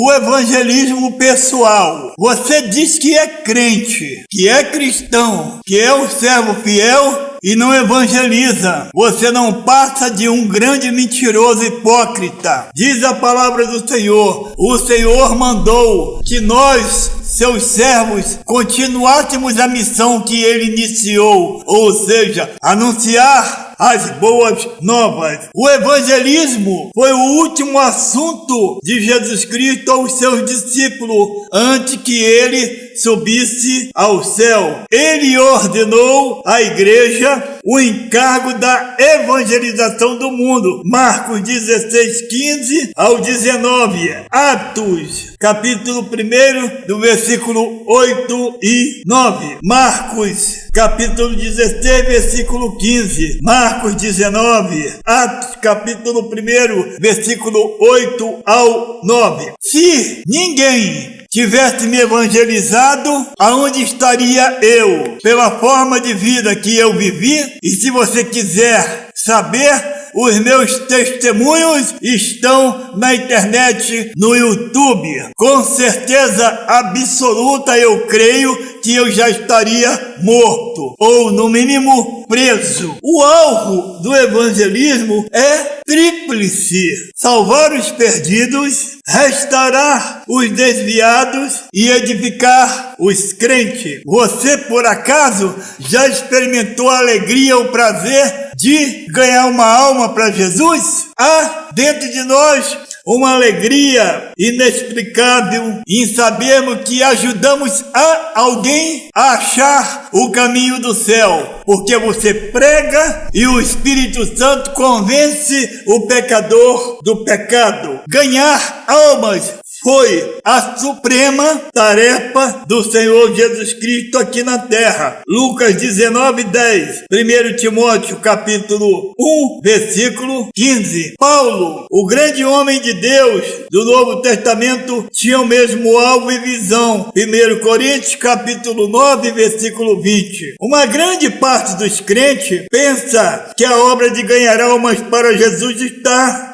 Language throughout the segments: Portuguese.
O evangelismo pessoal. Você diz que é crente, que é cristão, que é um servo fiel e não evangeliza. Você não passa de um grande mentiroso hipócrita. Diz a palavra do Senhor. O Senhor mandou que nós, seus servos, continuássemos a missão que ele iniciou, ou seja, anunciar as boas novas. O evangelismo foi o último assunto de Jesus Cristo aos seus discípulos antes que ele subisse ao céu. Ele ordenou à igreja o encargo da evangelização do mundo. Marcos 16:15 ao 19. Atos, capítulo 1, do versículo 8 e 9. Marcos, capítulo 16, versículo 15. Marcos 19. Atos, capítulo 1, versículo 8 ao 9. Se ninguém tivesse me evangelizado, aonde estaria eu? Pela forma de vida que eu vivi. E se você quiser saber, os meus testemunhos estão na internet, no YouTube. Com certeza absoluta eu creio que eu já estaria morto, ou no mínimo preso. O alvo do evangelismo é tríplice: salvar os perdidos, restaurar os desviados e edificar os crentes. Você, por acaso, já experimentou a alegria, o prazer de ganhar uma alma para Jesus? Há dentro de nós uma alegria inexplicável em sabermos que ajudamos a alguém a achar o caminho do céu, porque você prega e o Espírito Santo convence o pecador do pecado. Ganhar almas foi a suprema tarefa do Senhor Jesus Cristo aqui na terra. Lucas 19:10. 1 Timóteo capítulo 1, versículo 15. Paulo, o grande homem de Deus do Novo Testamento, tinha o mesmo alvo e visão. 1 Coríntios capítulo 9, versículo 20. Uma grande parte dos crentes pensa que a obra de ganhar almas para Jesus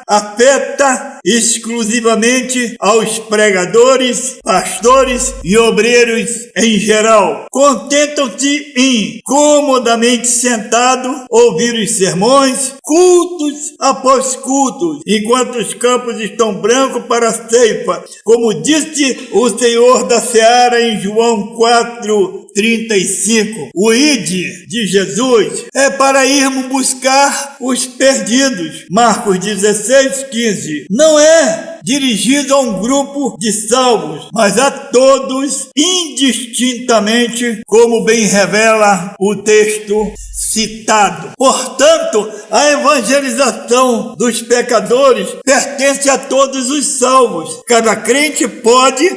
afeta exclusivamente aos pregadores, pastores e obreiros em geral. Contentam-se em comodamente sentado ouvir os sermões, cultos após cultos, enquanto os campos estão brancos para a ceifa, como disse o Senhor da Seara em João 4:35. O ide de Jesus é para irmos buscar os perdidos. Marcos 16:15. Não é dirigido a um grupo de salvos, mas a todos indistintamente, como bem revela o texto citado. Portanto, a evangelização dos pecadores pertence a todos os salvos. Cada crente pode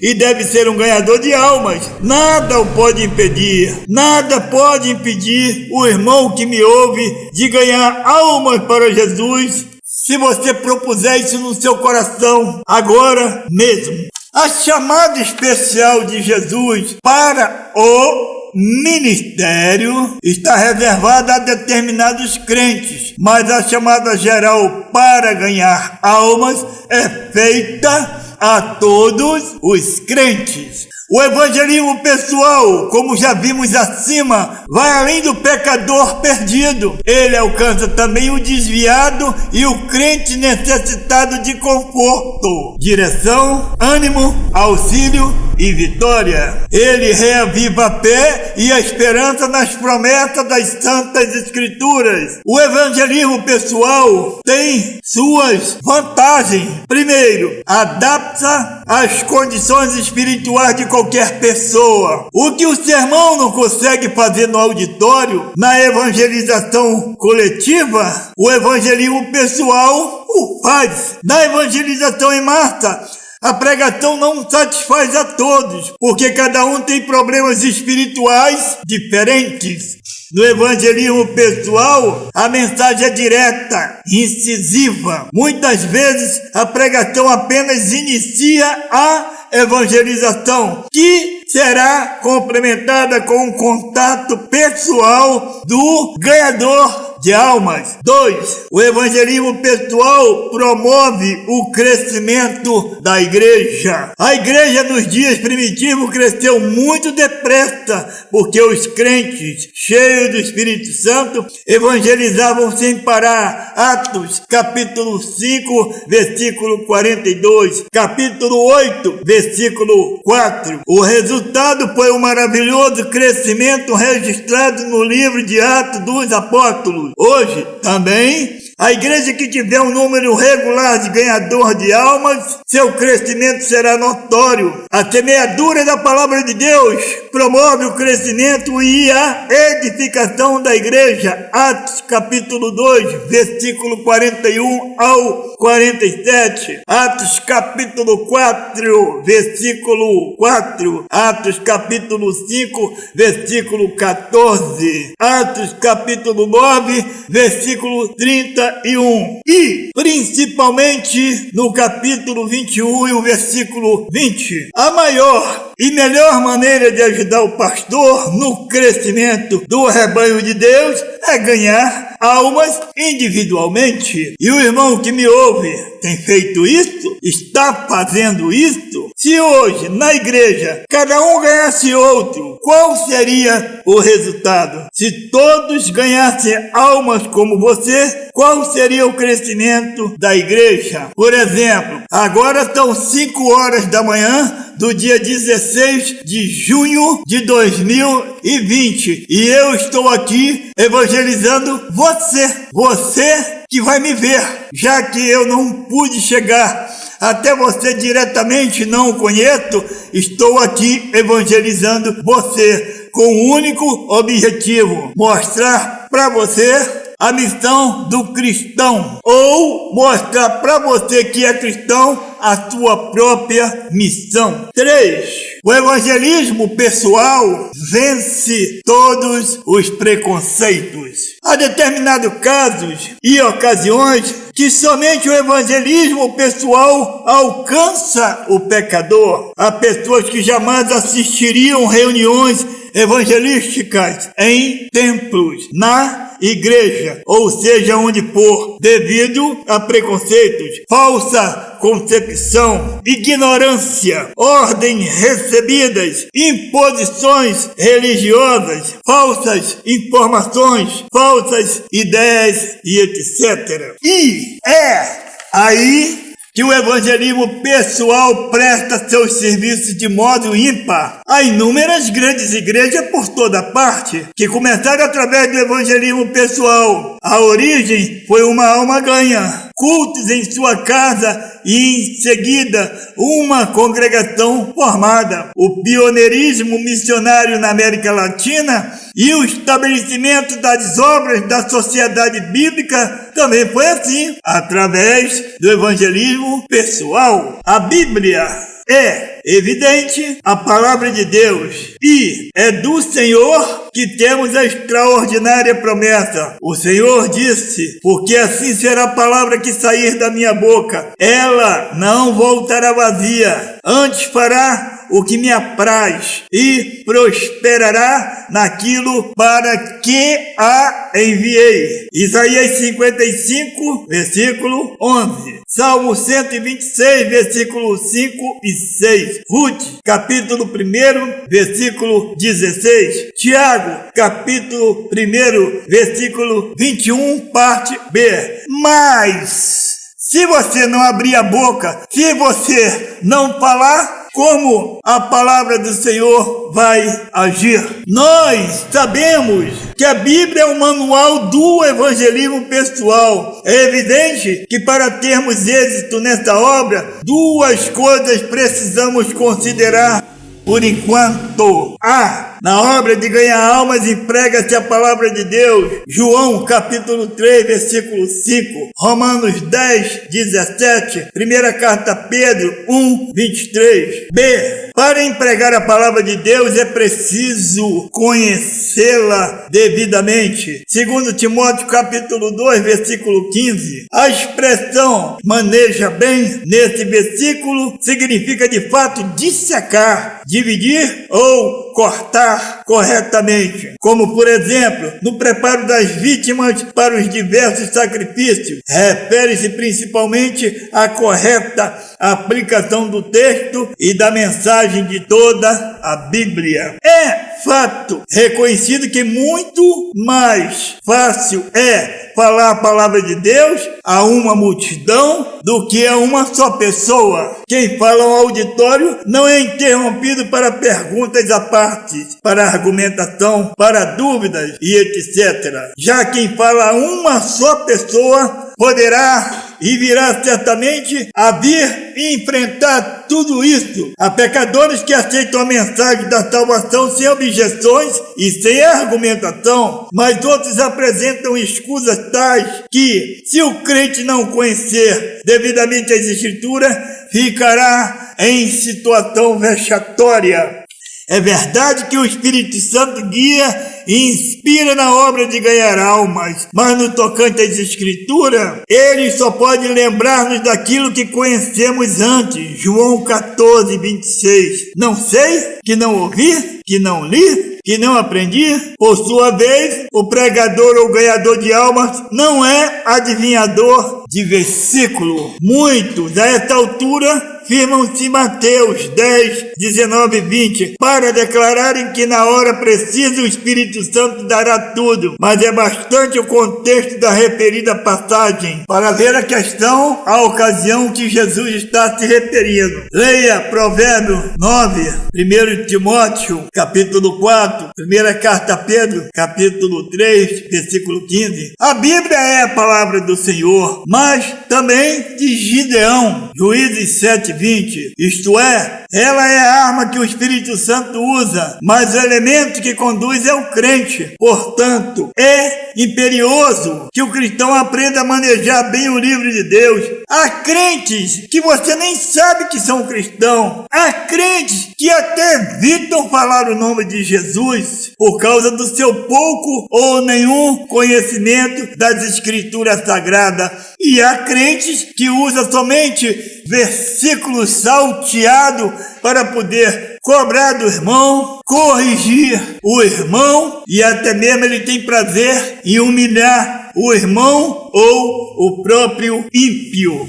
e deve ser um ganhador de almas. Nada o pode impedir. Nada pode impedir o irmão que me ouve de ganhar almas para Jesus, se você propuser isso no seu coração agora mesmo. A chamada especial de Jesus para o ministério está reservada a determinados crentes, mas a chamada geral para ganhar almas é feita a todos os crentes. O evangelismo pessoal, como já vimos acima, vai além do pecador perdido. Ele alcança também o desviado e o crente necessitado de conforto, direção, ânimo, auxílio e vitória. Ele reaviva a fé e a esperança nas promessas das Santas Escrituras. O evangelismo pessoal tem suas vantagens. Primeiro, adapta às condições espirituais de qualquer pessoa. O que o sermão não consegue fazer no auditório, na evangelização coletiva, o evangelismo pessoal o faz. Na evangelização em massa, a pregação não satisfaz a todos, porque cada um tem problemas espirituais diferentes. No evangelismo pessoal, a mensagem é direta, incisiva. Muitas vezes a pregação apenas inicia a evangelização, que será complementada com um contato pessoal do ganhador de almas. 2. O evangelismo pessoal promove o crescimento da igreja. A igreja nos dias primitivos cresceu muito depressa, porque os crentes, cheios do Espírito Santo, evangelizavam sem parar. Atos, capítulo 5, versículo 42, capítulo 8, versículo 4. O resultado foi um maravilhoso crescimento registrado no livro de Atos dos Apóstolos. Hoje, também, a igreja que tiver um número regular de ganhador de almas, seu crescimento será notório. A semeadura da palavra de Deus promove o crescimento e a edificação da igreja. Atos capítulo 2, versículo 41 ao 47. Atos capítulo 4, versículo 4. Atos capítulo 5, versículo 14. Atos capítulo 9, versículo 31. E, principalmente, no capítulo 21 e o versículo 20. A maior e melhor maneira de ajudar o pastor no crescimento do rebanho de Deus é ganhar almas individualmente. E o irmão que me ouve tem feito isso? Está fazendo isso? Se hoje, na igreja, cada um ganhasse outro, qual seria o resultado? Se todos ganhassem almas como você, qual seria o crescimento da igreja? Por exemplo, agora são 5 horas da manhã do dia 16 de junho de 2020 e eu estou aqui evangelizando você que vai me ver, já que eu não pude chegar até você diretamente, não o conheço, estou aqui evangelizando você com um único objetivo: mostrar para você a missão do cristão, ou mostrar para você que é cristão a sua própria missão. 3. O evangelismo pessoal vence todos os preconceitos. Há determinados casos e ocasiões que somente o evangelismo pessoal alcança o pecador. Há pessoas que jamais assistiriam reuniões evangelísticas em templos, na igreja, ou seja, onde for, devido a preconceitos, falsa concepção, ignorância, ordens recebidas, imposições religiosas, falsas informações, falsas ideias e etc. E é aí que o evangelismo pessoal presta seus serviços de modo ímpar. Há inúmeras grandes igrejas por toda parte que começaram através do evangelismo pessoal. A origem foi uma alma ganha, cultos em sua casa e em seguida uma congregação formada. O pioneirismo missionário na América Latina e o estabelecimento das obras da sociedade bíblica também foi assim, através do evangelismo pessoal. A Bíblia é evidente, a palavra de Deus, e é do Senhor que temos a extraordinária promessa. O Senhor disse: porque assim será a palavra que sair da minha boca, ela não voltará vazia, antes fará o que me apraz e prosperará naquilo para que a enviei. Isaías 55, versículo 11. Salmo 126, versículo 5 e 6. Ruth, capítulo 1, versículo 16. Tiago, capítulo 1, versículo 21, parte B. Mas, se você não abrir a boca, se você não falar, como a palavra do Senhor vai agir? Nós sabemos que a Bíblia é o manual do evangelismo pessoal. É evidente que para termos êxito nessa obra, 2 coisas precisamos considerar por enquanto. A. Na obra de ganhar almas emprega-se a palavra de Deus. João capítulo 3, versículo 5. Romanos 10, 17. Primeira carta a Pedro 1, 23. B. Para empregar a palavra de Deus é preciso conhecê-la devidamente. Segundo Timóteo capítulo 2, versículo 15. A expressão maneja bem nesse versículo significa de fato dissecar, dividir ou cortar corretamente, como por exemplo no preparo das vítimas para os diversos sacrifícios. Refere-se principalmente à correta aplicação do texto e da mensagem de toda a Bíblia. É fato reconhecido que muito mais fácil é falar a palavra de Deus a uma multidão do que a uma só pessoa. Quem fala ao auditório não é interrompido para perguntas à parte, para argumentação, para dúvidas e etc. Já quem fala a uma só pessoa poderá e virá certamente a vir e enfrentar tudo isso. Há pecadores que aceitam a mensagem da salvação sem objeções e sem argumentação, mas outros apresentam escusas tais que, se o crente não conhecer devidamente as Escrituras, ficará em situação vexatória. É verdade que o Espírito Santo guia e inspira na obra de ganhar almas, mas no tocante às Escrituras, ele só pode lembrar-nos daquilo que conhecemos antes. João 14, 26. Não sei, que não ouvi, que não li, que não aprendi. Por sua vez, o pregador ou ganhador de almas não é adivinhador de versículo. Muitos, a esta altura, firmam-se Mateus 10, 19 e 20, para declararem que na hora precisa o Espírito Santo dará tudo, mas é bastante o contexto da referida passagem para ver a questão, a ocasião que Jesus está se referindo. Leia Provérbios 9, 1 Timóteo, capítulo 4, primeira carta a Pedro, capítulo 3, versículo 15. A Bíblia é a palavra do Senhor, mas também de Gideão, Juízes 7, 20. Isto é, ela é a arma que o Espírito Santo usa, mas o elemento que conduz é o crente. Portanto, é imperioso que o cristão aprenda a manejar bem o livro de Deus. Há crentes que você nem sabe que são cristãos. Há crentes que até evitam falar o nome de Jesus por causa do seu pouco ou nenhum conhecimento das Escrituras Sagradas. E há crentes que usam somente versículos salteados para poder cobrar do irmão, corrigir o irmão, e até mesmo ele tem prazer em humilhar o irmão ou o próprio ímpio.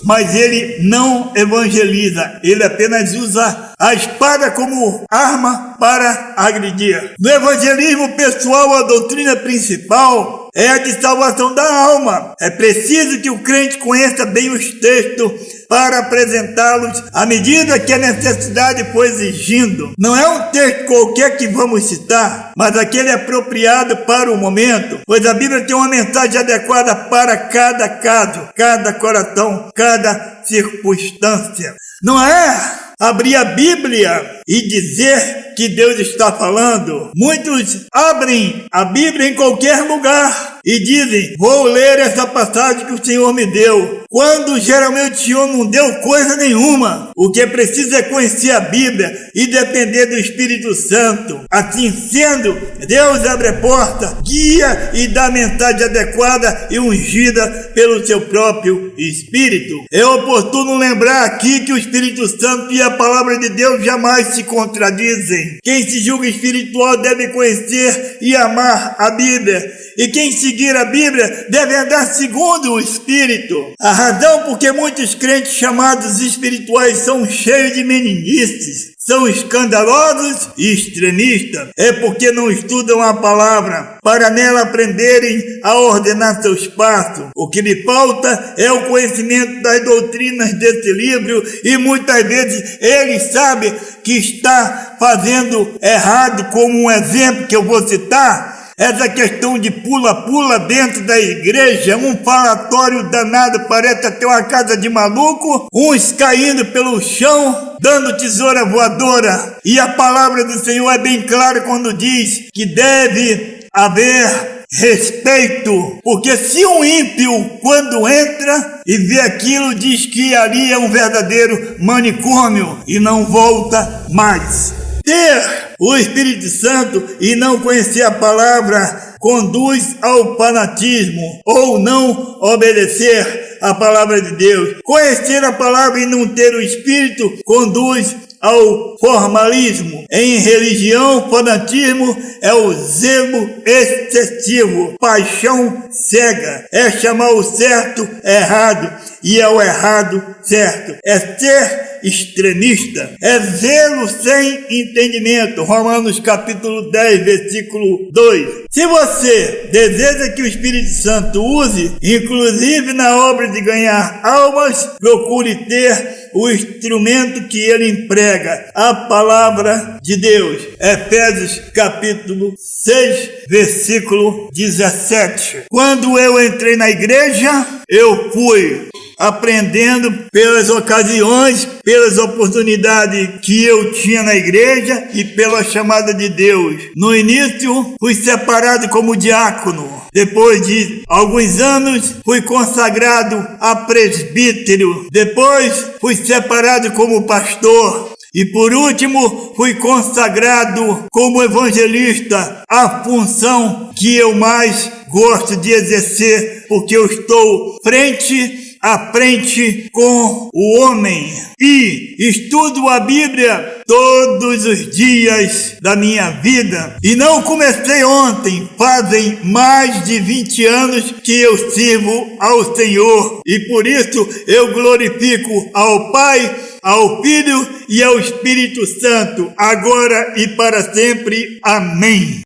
Mas ele não evangeliza, ele apenas usa a espada como arma para agredir. No evangelismo pessoal, a doutrina principal é a de salvação da alma. É preciso que o crente conheça bem os textos para apresentá-los à medida que a necessidade for exigindo. Não é um texto qualquer que vamos citar, mas aquele apropriado para o momento, pois a Bíblia tem uma mensagem adequada para cada caso, cada coração, cada circunstância. Não é abrir a Bíblia e dizer que Deus está falando. Muitos abrem a Bíblia em qualquer lugar e dizem: vou ler essa passagem que o Senhor me deu, quando geralmente o Senhor não deu coisa nenhuma. O que é preciso é conhecer a Bíblia e depender do Espírito Santo. Assim sendo, Deus abre a porta, guia e dá a mensagem adequada e ungida pelo seu próprio Espírito. É oportuno lembrar aqui que o Espírito Santo e a palavra de Deus jamais se contradizem. Quem se julga espiritual deve conhecer e amar a Bíblia, e quem seguir a Bíblia deve andar segundo o Espírito. A razão por que muitos crentes chamados espirituais são cheios de meninices, são escandalosos e extremistas, é porque não estudam a palavra para nela aprenderem a ordenar seus passos. O que lhe falta é o conhecimento das doutrinas desse livro, e muitas vezes ele sabe que está fazendo errado, como um exemplo que eu vou citar. essa questão de pula-pula dentro da igreja, um falatório danado, parece até uma casa de maluco, uns caindo pelo chão, dando tesoura voadora. E a palavra do Senhor é bem clara quando diz que deve haver respeito, porque se um ímpio, quando entra e vê aquilo, diz que ali é um verdadeiro manicômio e não volta mais. Ter o Espírito Santo e não conhecer a palavra conduz ao fanatismo ou não obedecer a palavra de Deus. Conhecer a palavra e não ter o Espírito conduz ao formalismo. Em religião, fanatismo é o zelo excessivo, paixão cega, é chamar o certo errado e é o errado certo, é ser extremista, é zelo sem entendimento. Romanos capítulo 10, versículo 2. Se você deseja que o Espírito Santo use, inclusive na obra de ganhar almas, procure ter o instrumento que ele emprega, a palavra de Deus. Efésios capítulo 6, versículo 17. Quando eu entrei na igreja, eu fui aprendendo pelas ocasiões, pelas oportunidades que eu tinha na igreja e pela chamada de Deus. No início, fui separado como diácono. Depois de alguns anos, fui consagrado a presbítero. Depois, fui separado como pastor. E por último, fui consagrado como evangelista, a função que eu mais gosto de exercer, porque eu estou frente a frente com o homem e estudo a Bíblia todos os dias da minha vida. E não comecei ontem, fazem mais de 20 anos que eu sirvo ao Senhor. E por isso eu glorifico ao Pai, ao Filho e ao Espírito Santo, agora e para sempre. Amém.